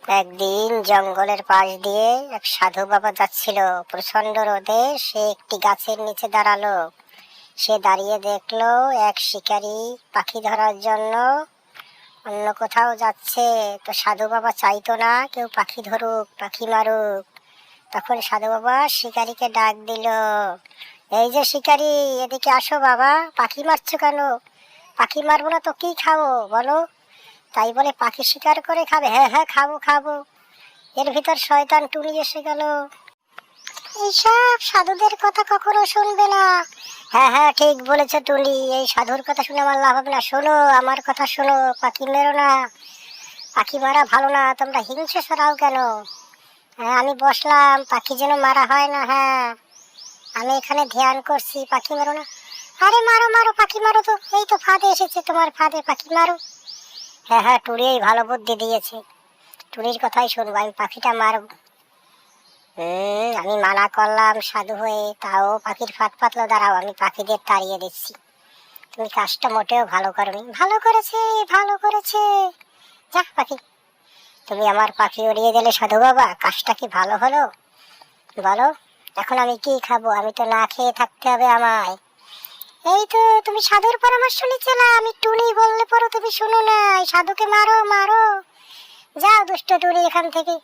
একদিন জঙ্গলের পাশ দিয়ে এক সাধু বাবা যাচ্ছিল। প্রচন্ড রোদে সে একটি গাছের নিচে দাঁড়ালো। সে দাঁড়িয়ে দেখলো এক শিকারী পাখি ধরার জন্য অন্য কোথাও যাচ্ছে। তো সাধু বাবা চাইতো না কেউ পাখি ধরুক, পাখি মারুক। তখন সাধু বাবা শিকারীকে ডাক দিল, এই যে শিকারী, এদিকে আসো বাবা। পাখি মারছো কেন? পাখি মারবো না তো কি খাবো বলো? তাই বলে পাখি শিকার করে খাবে? হ্যাঁ হ্যাঁ, খাবো খাবো। এর ভিতর শয়তান টুনি এসে গেল। এইসব সাধুদের কথা কখনো শুনবে না। হ্যাঁ হ্যাঁ, ঠিক বলেছে টুনি, এই সাধুর কথা শুনে আমার লাভ হবে না। শোনো, আমার কথা শোনো, পাখি মেরো না। পাখি মারা ভালো না, তোমরা হিংসে ছড়াও কেন? হ্যাঁ, আমি বসলাম, পাখি যেন মারা হয় না। হ্যাঁ, আমি এখানে ধ্যান করছি, পাখি মারো না। আরে মারো মারো, পাখি মারো তো, এই তো ফাঁদে এসেছে, তোমার ফাঁদে পাখি মারো। হ্যাঁ হ্যাঁ, টুনি এই ভালো বুদ্ধি দিয়েছে, টুনির কথাই শুনবো, আমি পাখিটা মারবো। আমি মানা করলাম সাধু হয়ে, তাও পাখির ফাঁদ পাতলো। দাঁড়াও, আমি পাখিদের তাড়িয়ে দিচ্ছি। তুমি কাজটা মোটেও ভালো করোনি। ভালো করেছে, ভালো করেছে। যাক পাখি, তুমি আমার পাখি উড়িয়ে দিলে সাধু বাবা, কাজটা কি ভালো হলো বলো? এখন আমি কি খাবো? আমি তো না খেয়ে থাকতে হবে আমায়। এই তো তুমি সাধুর পরামর্শ নিচ্ছ না, আমি টুনি বললে পরে তুমি শোনো না। সাধুকে মারো মারো। যাও দুষ্ট টুনি এখান থেকে,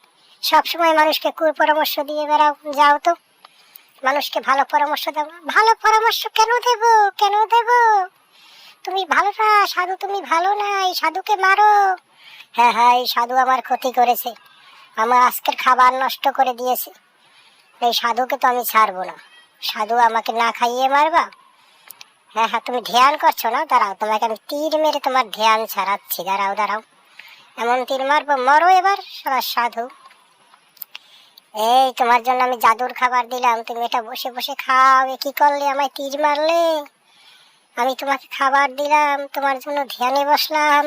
সব সময় মানুষকে কুপরামর্শ দিয়ে বেড়াও। যাও তো, মানুষকে ভালো পরামর্শ দাও। ভালো পরামর্শ কেন দেব, কেন দেব? তুমি ভালো না সাধু, তুমি ভালো না, এই সাধুকে মারো। হ্যাঁ হ্যাঁ, এই সাধু আমার ক্ষতি করেছে, আমার আজকের খাবার নষ্ট করে দিয়েছে। এই সাধুকে তো আমি ছাড়বো না। সাধু আমাকে না খাইয়ে মারবা? হ্যাঁ হ্যাঁ, তুমি ধ্যান করছো না? দাঁড়াও, তোমাকে আমি তীর মেরে তোমার ধ্যান ছাড়াচ্ছি। দাঁড়াও দাঁড়াও, এমন তীর মারবো, মরো এবার সাধু। এই তোমার জন্য আমি জাদুর খাবার দিলাম, তুমি এটা বসে বসে খাও। এ কি করলে, আমায় তীর মারলে? আমি তোমাকে খাবার দিলাম, তোমার জন্য ধ্যানে বসলাম,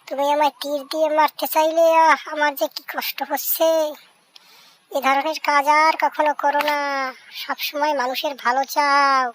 তুমি আমায় তীর দিয়ে মারতে চাইলে। আমার যে কি কষ্ট হচ্ছে। এ ধরনের কাজ আর কখনো করো না, সবসময় মানুষের ভালো চাও।